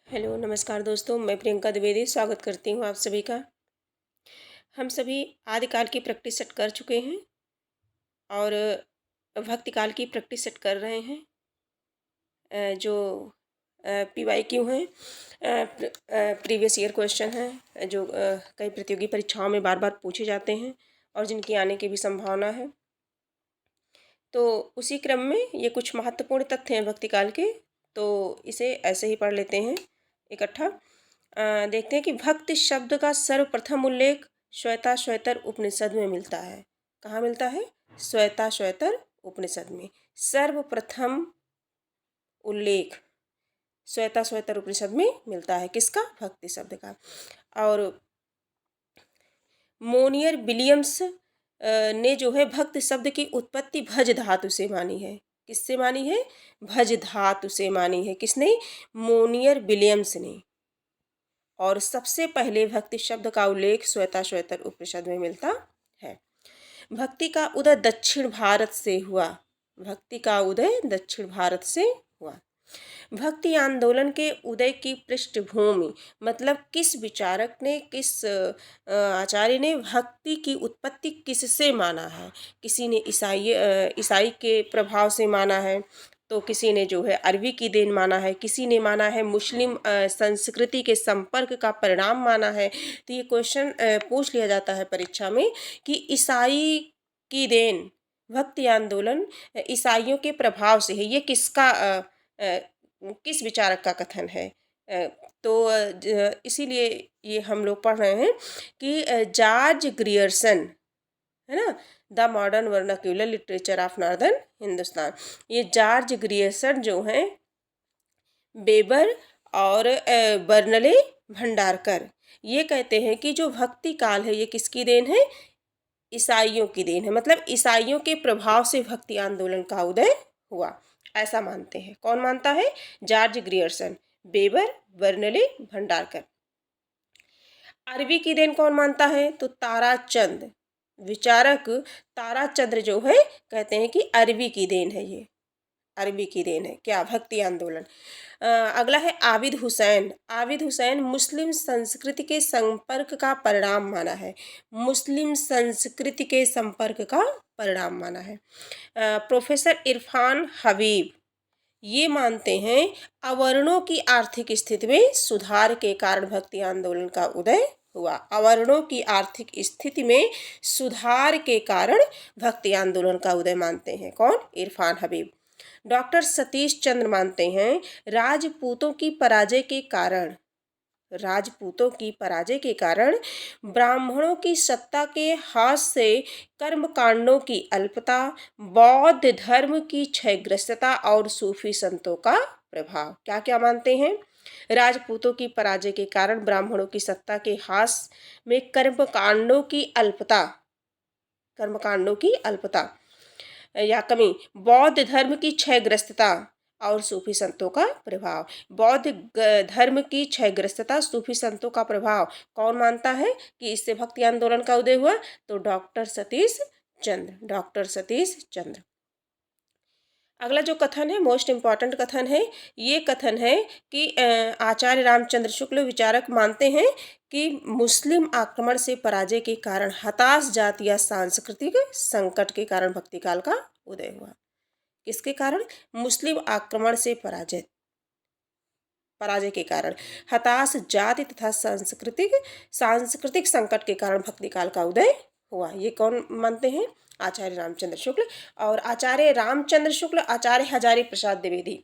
Hello नमस्कार दोस्तों, मैं प्रियंका द्विवेदी स्वागत करती हूँ आप सभी का। हम सभी आदिकाल की प्रैक्टिस सेट कर चुके हैं और भक्ति काल की प्रैक्टिस सेट कर रहे हैं। जो PYQ हैं, प्रीवियस ईयर क्वेश्चन हैं, जो कई प्रतियोगी परीक्षाओं में बार बार पूछे जाते हैं और जिनकी आने की भी संभावना है। तो उसी क्रम में ये कुछ महत्वपूर्ण तथ्य हैं भक्ति काल के, तो इसे ऐसे ही पढ़ लेते हैं इकट्ठा। देखते हैं कि भक्त शब्द का सर्वप्रथम उल्लेख श्वेताश्वतर उपनिषद में मिलता है। कहाँ मिलता है? श्वेताश्वतर उपनिषद में सर्वप्रथम उल्लेख श्वेताश्वतर उपनिषद में मिलता है। किसका? भक्ति शब्द का। और मोनियर विलियम्स ने जो है भक्त शब्द की उत्पत्ति भज धातु से मानी है। किससे मानी है? भज धातु से मानी है। किसने? मोनियर विलियम्स ने। और सबसे पहले भक्ति शब्द का उल्लेख श्वेताश्वतर उपनिषद में मिलता है। भक्ति का उदय दक्षिण भारत से हुआ। भक्ति का उदय दक्षिण भारत से हुआ। भक्ति आंदोलन के उदय की पृष्ठभूमि, मतलब किस विचारक ने, किस आचार्य ने भक्ति की उत्पत्ति किससे माना है? किसी ने ईसाई के प्रभाव से माना है, तो किसी ने जो है अरबी की देन माना है, किसी ने माना है मुस्लिम संस्कृति के संपर्क का परिणाम माना है। तो ये क्वेश्चन पूछ लिया जाता है परीक्षा में कि ईसाई की देन, भक्ति आंदोलन ईसाइयों के प्रभाव से है, ये किसका किस विचारक का कथन है? तो इसीलिए ये हम लोग पढ़ रहे हैं कि जॉर्ज ग्रियर्सन, है ना, the modern vernacular literature of northern Hindustan. ये जॉर्ज ग्रियर्सन जो हैं, बेबर और बर्नले भंडारकर, ये कहते हैं कि जो भक्ति काल है ये किसकी देन है? ईसाइयों की देन है। मतलब ईसाइयों के प्रभाव से भक्ति आंदोलन का उदय हुआ, ऐसा मानते हैं। कौन मानता है? George Grierson, Weber, Burnley Bhandarkar. अरबी की देन कौन मानता है? तो ताराचंद, विचारक ताराचंद्र जो है कहते हैं कि अरबी की देन है, ये अरबी की देन है। क्या? भक्ति आंदोलन। अगला है आबिद हुसैन। आबिद हुसैन मुस्लिम संस्कृति के संपर्क का परिणाम माना है। मुस्लिम संस्कृति के संपर्क का परिणाम माना है। प्रोफेसर इरफान हबीब ये मानते हैं अवर्णों की आर्थिक स्थिति में सुधार के कारण भक्ति आंदोलन का उदय हुआ। अवर्णों की आर्थिक स्थिति में सुधार के कारण भक्ति आंदोलन का उदय मानते हैं। कौन? इरफान हबीब। डॉक्टर सतीश चंद्र मानते हैं राजपूतों की पराजय के कारण, राजपूतों की पराजय के कारण ब्राह्मणों की सत्ता के हाथ से कर्मकांडों की अल्पता, बौद्ध धर्म की क्षयग्रस्तता और सूफी संतों का प्रभाव। क्या क्या मानते हैं? राजपूतों की पराजय के कारण ब्राह्मणों की सत्ता के हाथ में कर्मकांडों की अल्पता, कर्मकांडों की अल्पता या कमी, बौद्ध धर्म की क्षयग्रस्तता और सूफी संतों का प्रभाव। बौद्ध धर्म की क्षयग्रस्तता, सूफी संतों का प्रभाव कौन मानता है कि इससे भक्ति आंदोलन का उदय हुआ? तो डॉक्टर सतीश चंद्र, डॉक्टर सतीश चंद्र। अगला जो कथन है, मोस्ट इम्पॉर्टेंट कथन है, ये कथन है कि आचार्य रामचंद्र शुक्ल विचारक मानते हैं कि मुस्लिम आक्रमण से पराजय के कारण हताश जाति या सांस्कृतिक संकट के कारण भक्ति काल का उदय हुआ। किसके कारण? मुस्लिम आक्रमण से पराजय के कारण, हताश जाति तथा सांस्कृतिक संकट के कारण भक्ति काल का उदय हुआ। ये कौन मानते हैं? आचार्य रामचंद्र शुक्ल। और आचार्य रामचंद्र शुक्ल, आचार्य हजारी प्रसाद द्विवेदी,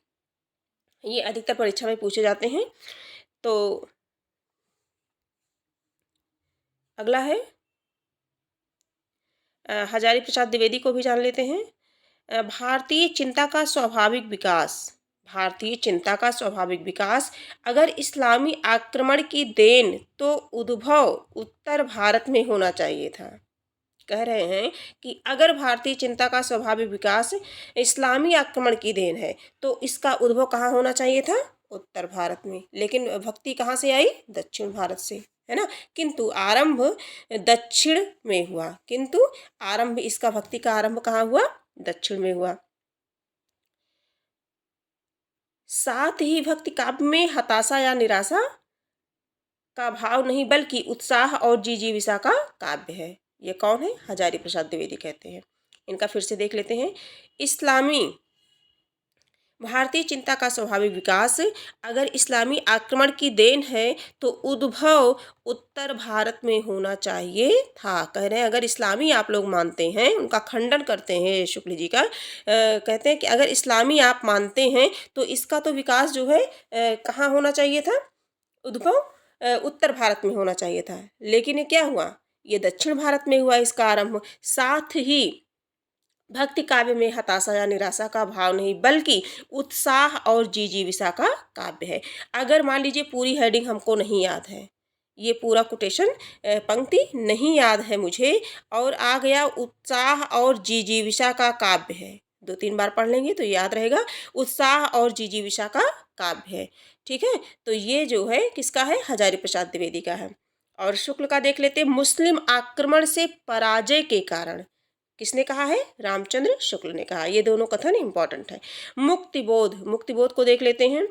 ये अधिकतर परीक्षा में पूछे जाते हैं। तो अगला है हजारी प्रसाद द्विवेदी को भी जान लेते हैं। भारतीय चिंता का स्वाभाविक विकास, भारतीय चिंता का स्वाभाविक विकास अगर इस्लामी आक्रमण की देन तो उद्भव उत्तर भारत में होना चाहिए था। कह रहे हैं कि अगर भारतीय चिंता का स्वाभाविक विकास इस्लामी आक्रमण की देन है तो इसका उद्भव कहाँ होना चाहिए था? उत्तर भारत में। लेकिन भक्ति कहाँ से आई? दक्षिण भारत से, है ना। किंतु आरंभ दक्षिण में हुआ, किंतु आरंभ, इसका भक्ति का आरंभ कहाँ हुआ? दक्षिण में हुआ। साथ ही भक्ति काव्य में हताशा या निराशा का भाव नहीं बल्कि उत्साह और जिजीविषा का काव्य है। ये कौन है? हजारी प्रसाद द्विवेदी कहते हैं। इनका फिर से देख लेते हैं। इस्लामी भारतीय चिंता का स्वाभाविक विकास अगर इस्लामी आक्रमण की देन है तो उद्भव उत्तर भारत में होना चाहिए था। कह रहे हैं अगर इस्लामी आप लोग मानते हैं, उनका खंडन करते हैं शुक्ल जी का। कहते हैं कि अगर इस्लामी आप मानते हैं तो इसका तो विकास जो है कहाँ होना चाहिए था? उद्भव उत्तर भारत में होना चाहिए था। लेकिन ये क्या हुआ? ये दक्षिण भारत में हुआ इसका आरंभ। साथ ही भक्ति काव्य में हताशा या निराशा का भाव नहीं बल्कि उत्साह और जिजीविषा का काव्य है। अगर मान लीजिए पूरी हेडिंग हमको नहीं याद है, ये पूरा कोटेशन पंक्ति नहीं याद है मुझे, और आ गया उत्साह और जिजीविषा का काव्य है, 2-3 बार पढ़ लेंगे तो याद रहेगा। उत्साह और जिजीविषा का काव्य है, ठीक है। तो ये जो है किसका है? हजारी प्रसाद द्विवेदी का है। और शुक्ल का देख लेते हैं। मुस्लिम आक्रमण से पराजय के कारण, किसने कहा है? रामचंद्र शुक्ल ने कहा। ये दोनों कथन इंपॉर्टेंट है। मुक्तिबोध, मुक्तिबोध को देख लेते हैं।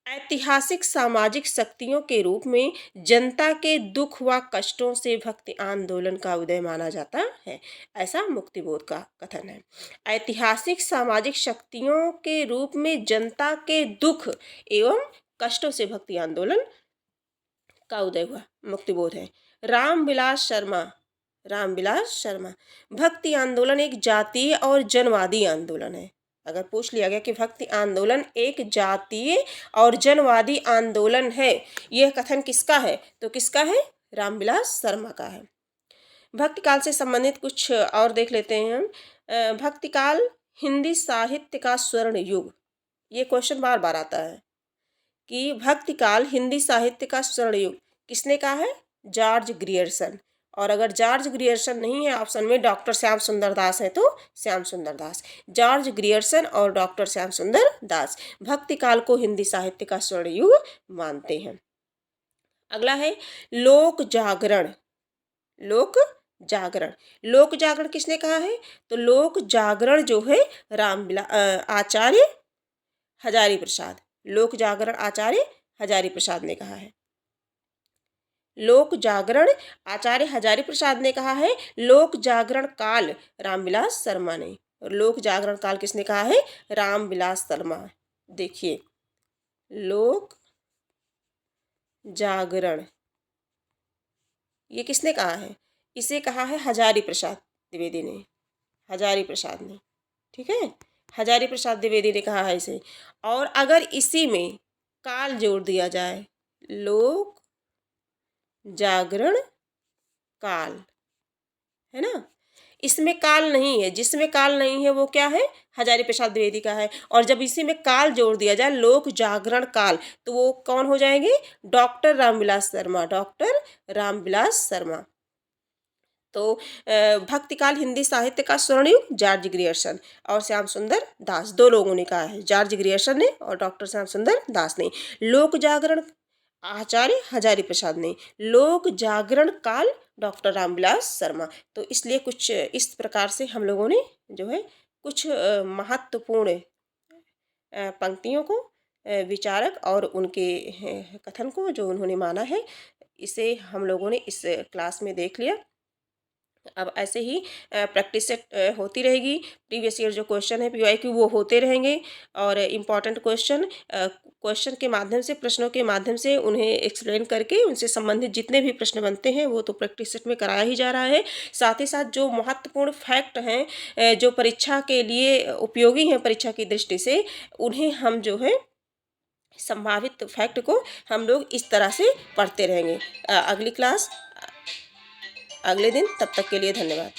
ऐतिहासिक सामाजिक शक्तियों के रूप में जनता के दुख व कष्टों से भक्ति आंदोलन का उदय माना जाता है, ऐसा मुक्तिबोध का कथन है। ऐतिहासिक सामाजिक शक्तियों के रूप में जनता के दुख एवं कष्टों से भक्ति आंदोलन का उदय हुआ, मुक्तिबोध है। रामविलास शर्मा, रामविलास शर्मा, भक्ति आंदोलन एक जातीय और जनवादी आंदोलन है। अगर पूछ लिया गया कि भक्ति आंदोलन एक जातीय और जनवादी आंदोलन है, यह कथन किसका है? तो किसका है? रामविलास शर्मा का है। भक्ति काल से संबंधित कुछ और देख लेते हैं हम। भक्ति काल हिंदी साहित्य का स्वर्ण युग, ये क्वेश्चन बार बार आता है कि भक्ति काल हिंदी साहित्य का स्वर्ण युग किसने कहा है? George Grierson. और अगर जॉर्ज ग्रियर्सन नहीं है ऑप्शन में, डॉक्टर श्याम सुंदर दास है तो श्याम सुंदर दास। जॉर्ज ग्रियर्सन और डॉक्टर श्याम सुंदर दास भक्ति काल को हिंदी साहित्य का स्वर्ण युग मानते हैं। अगला है लोक जागरण। लोक जागरण, लोक जागरण किसने कहा है? तो लोक जागरण जो है आचार्य हजारी प्रसाद, लोक जागरण आचार्य हजारी प्रसाद ने कहा है। लोक जागरण आचार्य हजारी प्रसाद ने कहा है। लोक जागरण काल रामविलास शर्मा ने। और लोक जागरण काल किसने कहा है? रामविलास शर्मा। देखिए लोक जागरण ये किसने कहा है? इसे कहा है हजारी प्रसाद द्विवेदी ने, हजारी प्रसाद ने, ठीक है। हजारी प्रसाद द्विवेदी ने कहा है इसे। और अगर इसी में काल जोड़ दिया जाए, लोक जागरण काल, है ना, इसमें काल नहीं है, जिसमें काल नहीं है वो क्या है? हजारी प्रसाद द्विवेदी का है। और जब इसी में काल जोड़ दिया जाए, लोक जागरण काल, तो वो कौन हो जाएंगे? Doctor Ramvilas Sharma, doctor Ramvilas Sharma. तो भक्ति काल हिंदी साहित्य का स्वर्ण युग जॉर्ज ग्रियर्सन और श्याम सुंदर दास, दो लोगों ने कहा है, जॉर्ज ग्रियर्सन ने और डॉक्टर श्याम सुंदर दास ने। लोक जागरण आचार्य हजारी प्रसाद ने, लोक जागरण काल डॉक्टर रामविलास शर्मा। तो इसलिए कुछ इस प्रकार से हम लोगों ने जो है कुछ महत्वपूर्ण पंक्तियों को, विचारक और उनके कथन को जो उन्होंने माना है, इसे हम लोगों ने इस क्लास में देख लिया। अब ऐसे ही प्रैक्टिस सेट होती रहेगी। प्रीवियस ईयर जो क्वेश्चन है PYQ वो होते रहेंगे। और इम्पॉर्टेंट क्वेश्चन के माध्यम से, प्रश्नों के माध्यम से उन्हें एक्सप्लेन करके उनसे संबंधित जितने भी प्रश्न बनते हैं वो तो प्रैक्टिस सेट में कराया ही जा रहा है। साथ ही साथ जो महत्वपूर्ण फैक्ट हैं जो परीक्षा के लिए उपयोगी हैं परीक्षा की दृष्टि से, उन्हें हम जो है संभावित फैक्ट को हम लोग इस तरह से पढ़ते रहेंगे। अगली क्लास अगले दिन, तब तक के लिए धन्यवाद।